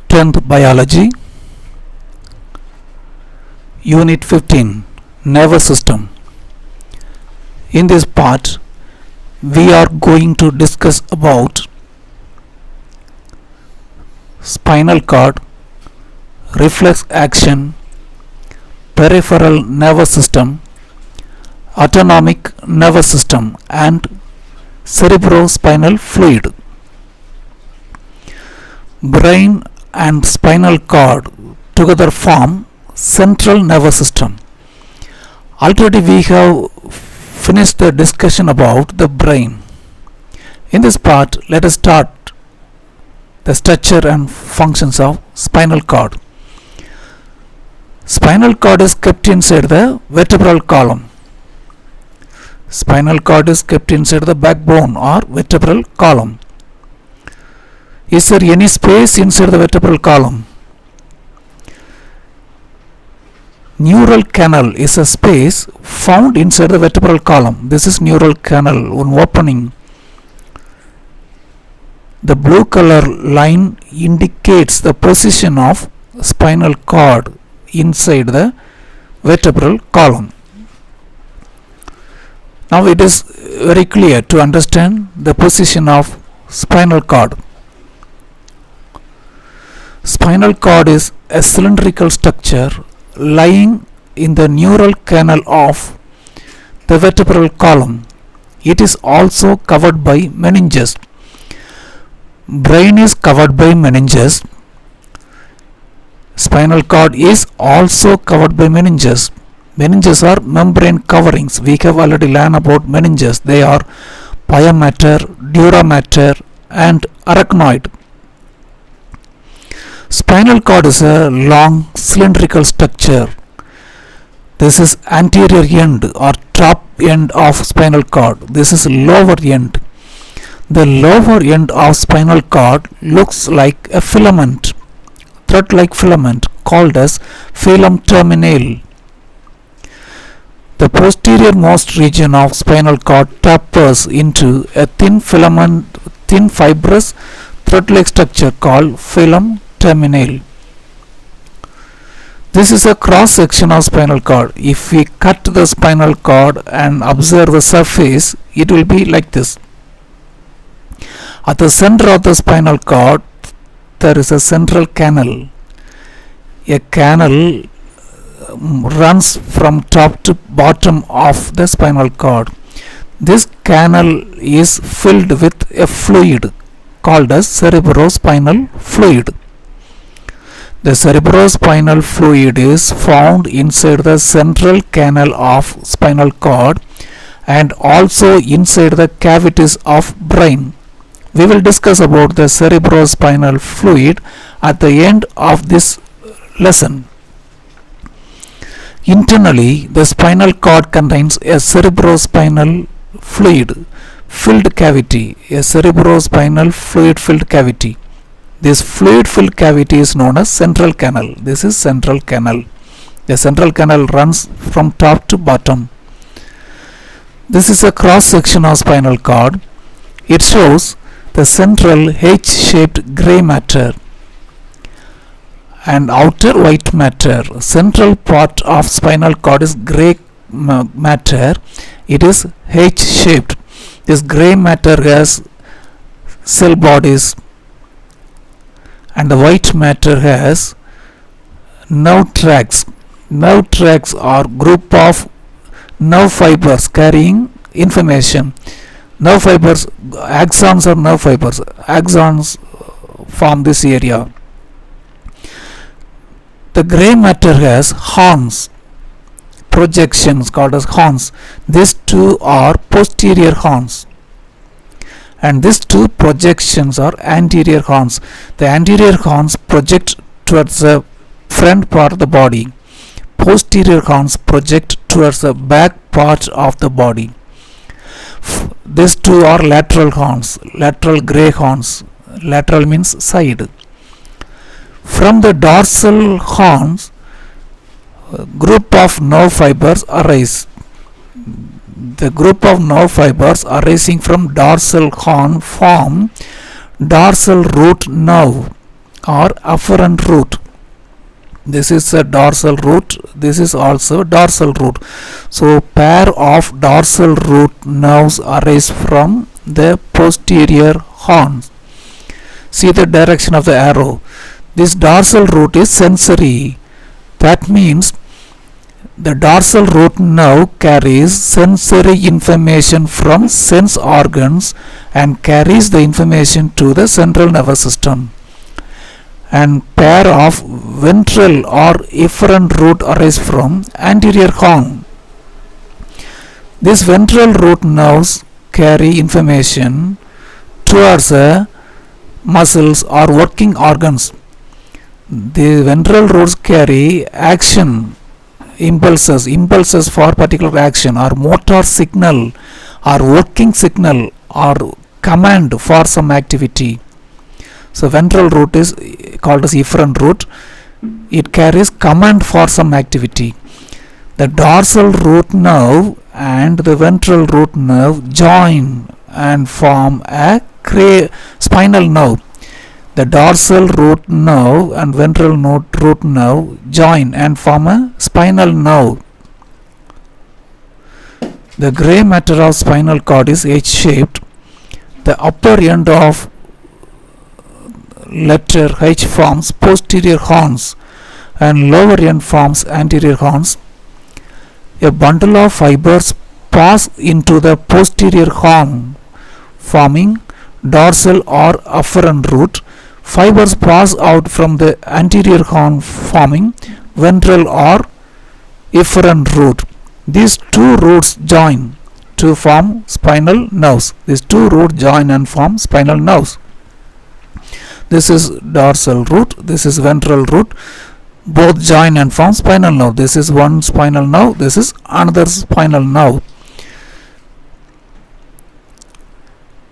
10th Biology, Unit 15, Nervous System. In this part, we are going to discuss about spinal cord, reflex action, peripheral nervous system, autonomic nervous system, and cerebrospinal fluid. Brain and spinal cord together form central nervous system. Already we have finished the discussion about the brain. In this part, let us start the structure and functions of spinal cord. Spinal cord is kept inside the vertebral column. Spinal cord is kept inside the backbone or vertebral column. Is there any space inside the vertebral column? Neural canal is a space found inside the vertebral column. This is neural canal, one opening. The blue color line indicates the position of spinal cord inside the vertebral column. Now it is very clear to understand the position of spinal cord. Spinal cord is a cylindrical structure lying in the neural canal of the vertebral column. It is also covered by meninges. Brain is covered by meninges. Spinal cord is also covered by meninges. Meninges are membrane coverings. We have already learned about meninges. They are pia mater, dura mater, and arachnoid. Spinal cord is a long cylindrical structure. This is anterior end or top end of spinal cord. This is lower end. The lower end of spinal cord looks like a filament, thread-like filament called as filum terminale. The posterior most region of spinal cord tapers into a thin filament, thin fibrous thread-like structure called filum terminale. This is a cross section of spinal cord. If we cut the spinal cord and observe the surface, it will be like this. At the center of the spinal cord, there is a central canal. A canal runs from top to bottom of the spinal cord. This canal is filled with a fluid called as cerebrospinal fluid. The cerebrospinal fluid is found inside the central canal of spinal cord and also inside the cavities of brain. We will discuss about the cerebrospinal fluid at the end of this lesson. Internally, the spinal cord contains a cerebrospinal fluid filled cavity, a cerebrospinal fluid filled cavity. This fluid filled cavity is known as central canal. This is central canal. The central canal runs from top to bottom. This is a cross section of spinal cord. It shows the central H-shaped gray matter and outer white matter. Central part of spinal cord is gray matter. It is H-shaped. This gray matter has cell bodies, and the white matter has nerve tracts. Nerve tracts are group of nerve fibers carrying information. Nerve fibers, axons are nerve fibers. Axons form this area. The gray matter has horns, projections called as horns. These two are posterior horns, and these two projections are anterior horns. The anterior horns project towards the front part of the body. Posterior horns project towards the back part of the body. These two are lateral horns, lateral gray horns. Lateral means side. From the dorsal horns, group of nerve fibers arise. The group of nerve fibers arising from dorsal horn form dorsal root nerve. or afferent root. This is a dorsal root, this is also a dorsal root. So pair of dorsal root nerves arise from the posterior horns. See the direction of the arrow. This dorsal root is sensory. That means the dorsal root nerve carries sensory information from sense organs and carries the information to the central nervous system. And pair of ventral or efferent root arise from anterior horn. These ventral root nerves carry information towards muscles or working organs. The ventral roots carry action impulses for particular action, or motor signal or working signal or command for some activity. So ventral root is called as efferent root. It carries command for some activity. The dorsal root nerve and the ventral root nerve join and form a spinal nerve. The dorsal root nerve and ventral root nerve join and form a spinal nerve. The gray matter of spinal cord is H-shaped. The upper end of letter H forms posterior horns and lower end forms anterior horns. A bundle of fibers pass into the posterior horn forming dorsal or afferent root. Fibers pass out from the anterior horn forming ventral or efferent root. These two roots join to form spinal nerves. These two roots join and form spinal nerves. This is dorsal root, this is ventral root. Both join and form spinal nerve. This is one spinal nerve, this is another spinal nerve.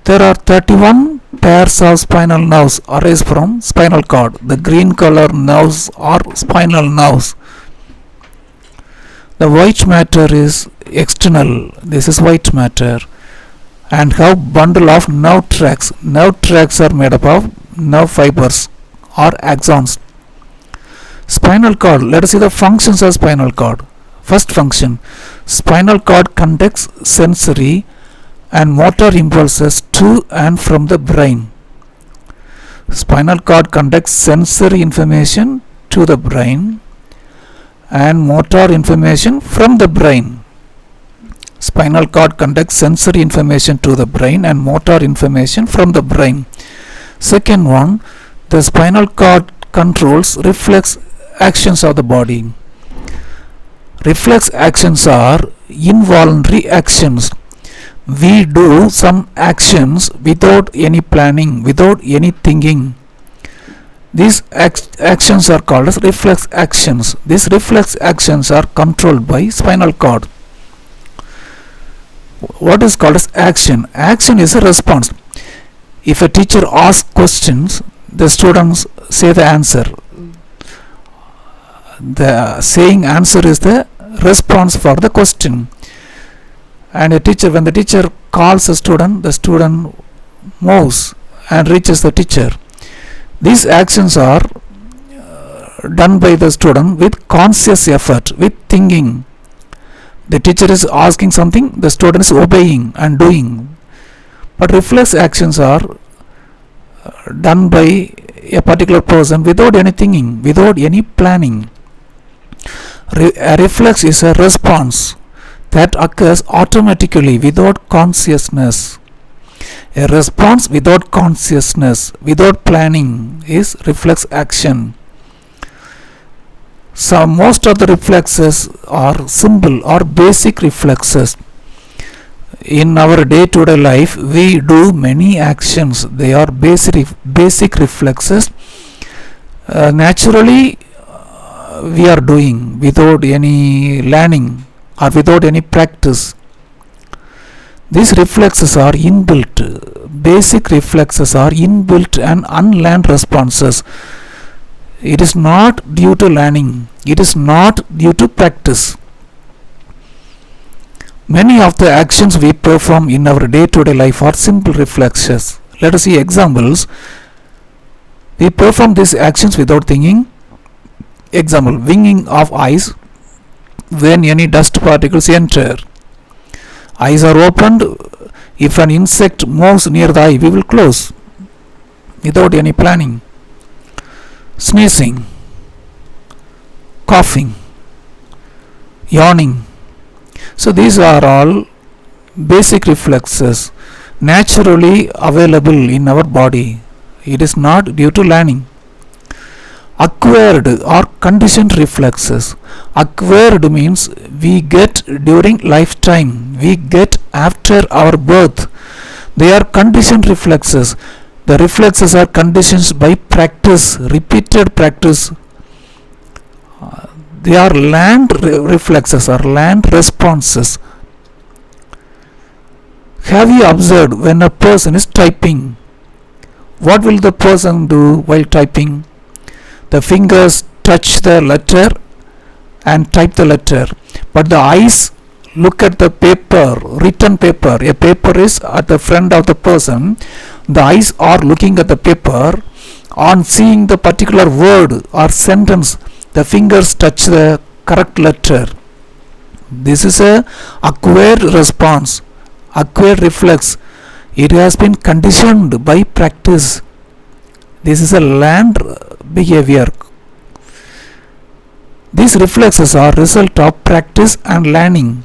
There are 31 pairs of spinal nerves arise from spinal cord. The green color nerves are spinal nerves. The white matter is external. This is white matter. And have bundle of nerve tracts. Nerve tracts are made up of nerve fibers or axons. Spinal cord. Let us see the functions of spinal cord. First function. Spinal cord conducts sensory and motor impulses to and from the brain. Spinal cord conducts sensory information to the brain and motor information from the brain. Spinal cord conducts sensory information to the brain and motor information from the brain. Second one, the spinal cord controls reflex actions of the body. Reflex actions are involuntary actions. We do some actions without any planning, without any thinking. These actions are called as reflex actions. These reflex actions are controlled by spinal cord. What is called as action? Action is a response. If a teacher asks questions, the students say the answer. The saying answer is the response for the question. And when the teacher calls a student, the student moves and reaches the teacher. These actions are done by the student with conscious effort, with thinking. The teacher is asking something, the student is obeying and doing. But reflex actions are done by a particular person without any thinking, without any planning. A reflex is a response that occurs automatically without consciousness. A response without consciousness, without planning, is reflex action. So most of the reflexes are simple or basic reflexes. In our day-to-day life, we do many actions. They are basic reflexes. Naturally, we are doing without any learning or without any practice. These reflexes are inbuilt. Basic reflexes are inbuilt and unlearned responses. It is not due to learning. It is not due to practice. Many of the actions we perform in our day-to-day life are simple reflexes. Let us see examples. We perform these actions without thinking. Example, winking of eyes when any dust particles enter. Eyes are opened. If an insect moves near the eye, we will close without any planning. Sneezing, coughing, yawning. So these are all basic reflexes naturally available in our body. It is not due to learning. Acquired or conditioned reflexes. Acquired means we get during lifetime, we get after our birth. They are conditioned reflexes. The reflexes are conditioned by practice, repeated practice. They are learned reflexes or learned responses. Have you observed when a person is typing? What will the person do while typing? The fingers touch the letter and type the letter, but the eyes look at the paper, written paper. A paper is at the front of the person. The eyes are looking at the paper. On seeing the particular word or sentence, the fingers touch the correct letter. This is a acquired response, acquired reflex. It has been conditioned by practice. This is a learned behavior. These reflexes are result of practice and learning.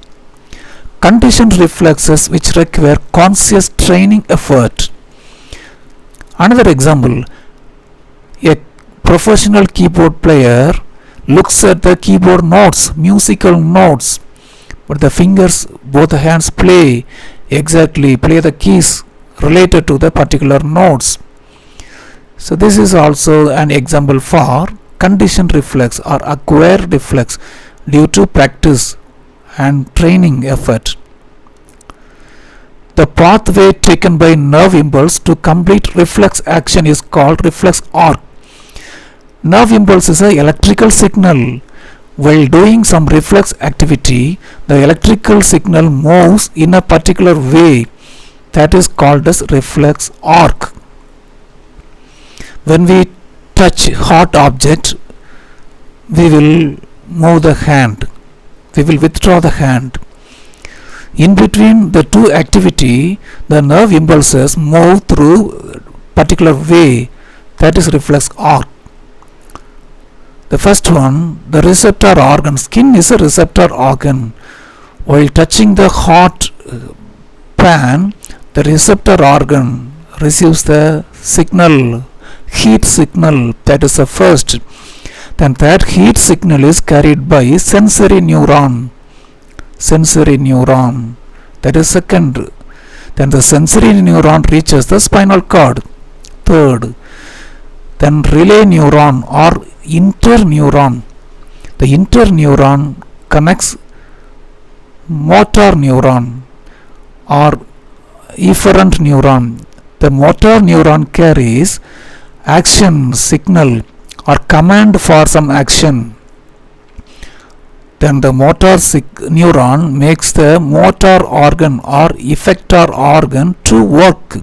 Conditioned reflexes which require conscious training effort. Another example, a professional keyboard player looks at the keyboard notes, musical notes, but the fingers, both hands play the keys related to the particular notes. So this is also an example for conditioned reflex or acquired reflex due to practice and training effort. The pathway taken by nerve impulse to complete reflex action is called reflex arc. Nerve impulse is an electrical signal. While doing some reflex activity, the electrical signal moves in a particular way, that is called as reflex arc. When we touch hot object, we will move the hand, we will withdraw the hand. In between the two activity, the nerve impulses move through particular way, that is reflex arc. The first one, the receptor organ. Skin is a receptor organ. While touching the hot pan, the receptor organ receives the signal, heat signal, that is the first. Then that heat signal is carried by sensory neuron. Sensory neuron, that is second. Then the sensory neuron reaches the spinal cord, third. Then relay neuron or interneuron. The interneuron connects motor neuron or efferent neuron. The motor neuron carries action signal or command for some action. Then the motor neuron makes the motor organ or effector organ to work.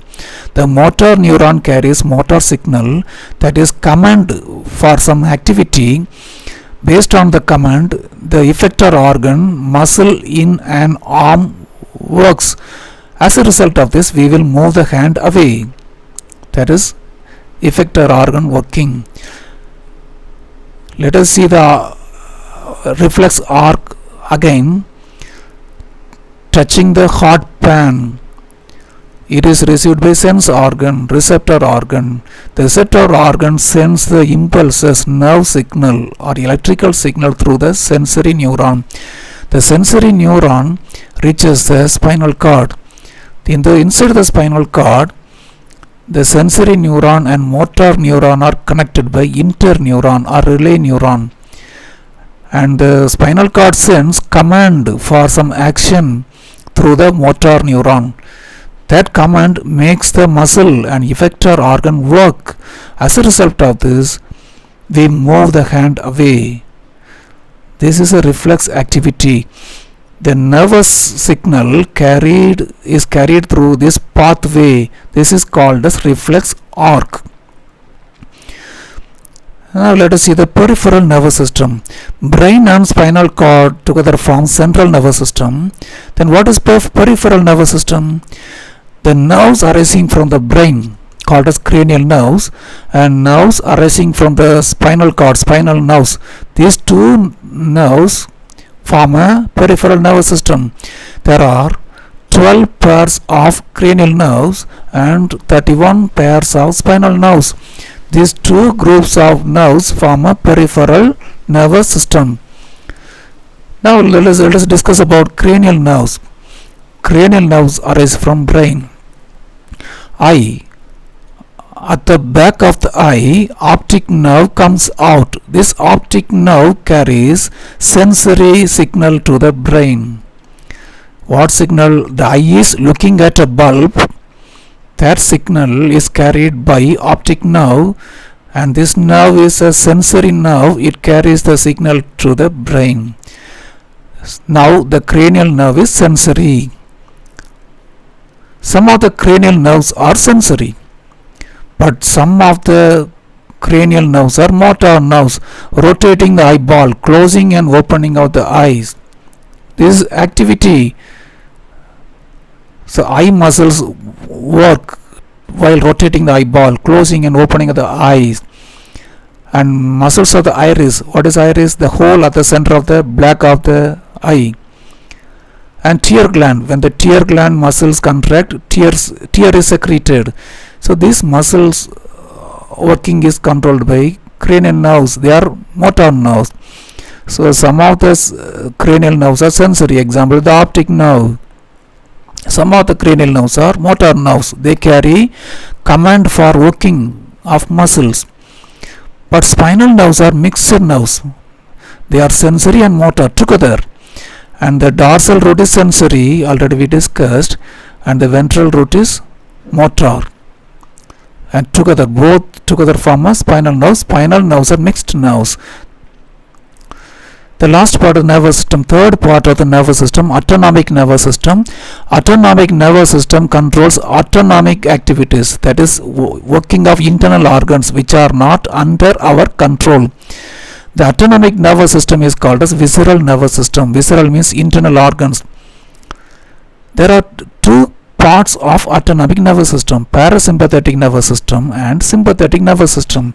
The motor neuron carries motor signal, that is command for some activity. Based on the command, the effector organ, muscle in an arm, works. As a result of this, we will move the hand away. That is effector organ working. Let us see the reflex arc again. Touching the hot pan, it is received by sense organ, receptor organ. The receptor organ sends the impulses, nerve signal or electrical signal through the sensory neuron. The sensory neuron reaches the spinal cord. Inside the spinal cord, the sensory neuron and motor neuron are connected by interneuron or relay neuron. And the spinal cord sends command for some action through the motor neuron. That command makes the muscle and effector organ work. As a result of this, we move the hand away. This is a reflex activity. The nervous signal is carried through this pathway. This is called as reflex arc. Now let us see the peripheral nervous system. Brain and spinal cord together form central nervous system. Then what is peripheral nervous system? The nerves arising from the brain called as cranial nerves and nerves arising from the spinal cord, spinal nerves. These two nerves form a peripheral nervous system. There are 12 pairs of cranial nerves and 31 pairs of spinal nerves. These two groups of nerves form a peripheral nervous system. Now let us discuss about cranial nerves. Cranial nerves arise from brain. Eye. At the back of the eye, optic nerve comes out. This optic nerve carries sensory signal to the brain. What signal? The eye is looking at a bulb. That signal is carried by optic nerve, and this nerve is a sensory nerve. It carries the signal to the brain. Now the cranial nerve is sensory. Some of the cranial nerves are sensory, but some of the cranial nerves are motor nerves, rotating the eyeball, closing and opening of the eyes. This activity, so eye muscles work while rotating the eyeball, closing and opening of the eyes. And muscles of the iris. What is iris? The hole at the center of the black of the eye. And tear gland. When the tear gland muscles contract, tear is secreted. So these muscles working is controlled by cranial nerves. They are motor nerves. So some of the cranial nerves are sensory. Example, the optic nerve. Some of the cranial nerves are motor nerves. They carry command for working of muscles. But spinal nerves are mixed nerves. They are sensory and motor together. And the dorsal root is sensory, already we discussed, and the ventral root is motor. And together, both together form a spinal nerve. Spinal nerves are mixed nerves. The last part of the nervous system, third part of the nervous system, autonomic nervous system. Autonomic nervous system controls autonomic activities, that is working of internal organs which are not under our control. The autonomic nervous system is called as visceral nervous system. Visceral means internal organs. There are two parts of autonomic nervous system, parasympathetic nervous system and sympathetic nervous system.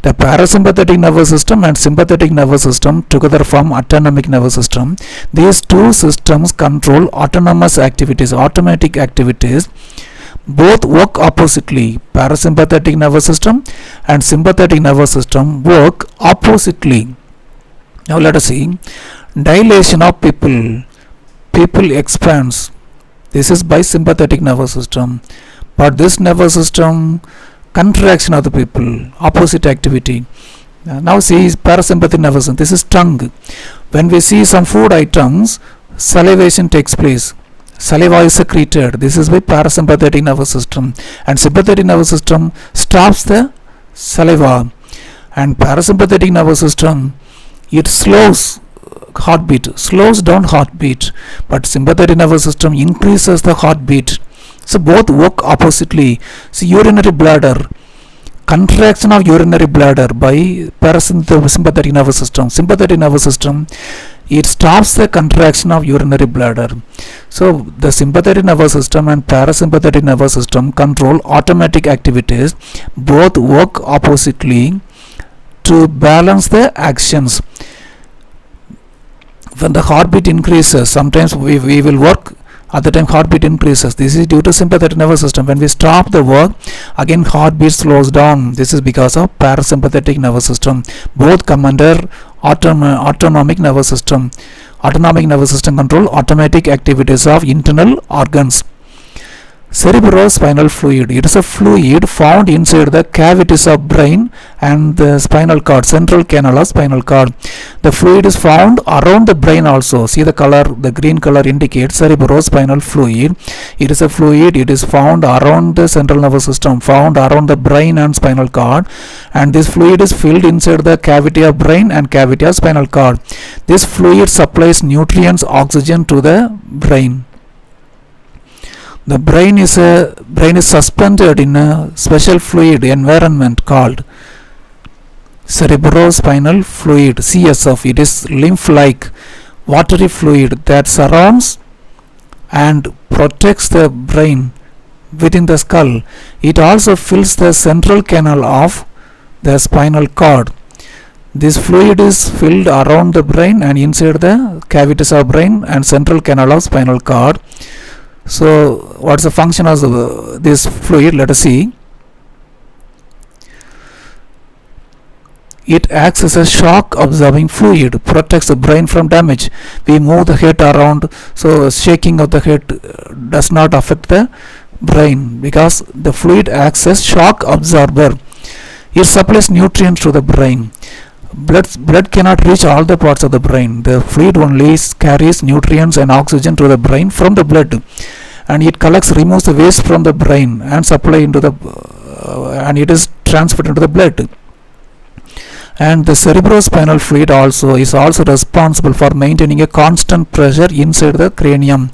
The parasympathetic nervous system and sympathetic nervous system together form autonomic nervous system. These two systems control autonomous activities, automatic activities. Both work oppositely. Parasympathetic nervous system and sympathetic nervous system work oppositely. Now let us see. Dilation of pupil. Pupil expands. This is by sympathetic nervous system. But this nervous system, contraction of the pupil, opposite activity. Now see parasympathetic nervous system. This is tongue. When we see some food items, salivation takes place. Saliva is secreted. This is by parasympathetic nervous system. And sympathetic nervous system stops the saliva. And parasympathetic nervous system, it slows heartbeat, slows down heartbeat, but sympathetic nervous system increases the heartbeat. So both work oppositely. So urinary bladder, contraction of urinary bladder by parasympathetic nervous system. Sympathetic nervous system, it stops the contraction of urinary bladder. So the sympathetic nervous system and parasympathetic nervous system control automatic activities. Both work oppositely to balance the actions. When the heartbeat increases, sometimes we will work, at the time heartbeat increases. This is due to sympathetic nervous system. When we stop the work, again heartbeat slows down. This is because of parasympathetic nervous system. Both come under autonomic nervous system. Autonomic nervous system control automatic activities of internal organs. Cerebrospinal fluid. It is a fluid found inside the cavities of brain and the spinal cord, central canal of spinal cord. The fluid is found around the brain also. See the color, the green color indicates cerebrospinal fluid. It is a fluid, it is found around the central nervous system, found around the brain and spinal cord, and this fluid is filled inside the cavity of brain and cavity of spinal cord. This fluid supplies nutrients, oxygen to the brain. The brain is suspended in a special fluid environment called cerebrospinal fluid CSF. It is lymph-like watery fluid that surrounds and protects the brain within the skull. It also fills the central canal of the spinal cord. This fluid is filled around the brain and inside the cavities of brain and central canal of spinal cord. So what's the function of this fluid? Let us see. It acts as a shock absorbing fluid, protects the brain from damage. We move the head around, so shaking of the head does not affect the brain because the fluid acts as shock absorber. It supplies nutrients to the brain. Blood cannot reach all the parts of the brain. The fluid only carries nutrients and oxygen to the brain from the blood, and it removes the waste from the brain and supply into the and it is transferred into the blood. And the cerebrospinal fluid is also responsible for maintaining a constant pressure inside the cranium.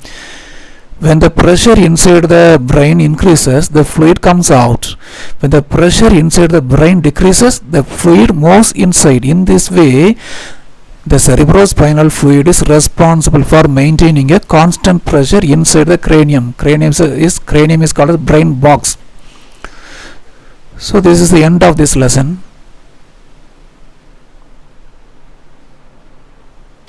When the pressure inside the brain increases, the fluid comes out. When the pressure inside the brain decreases, the fluid moves inside. In this way, the cerebrospinal fluid is responsible for maintaining a constant pressure inside the cranium. Cranium is called a brain box. So this is the end of this lesson.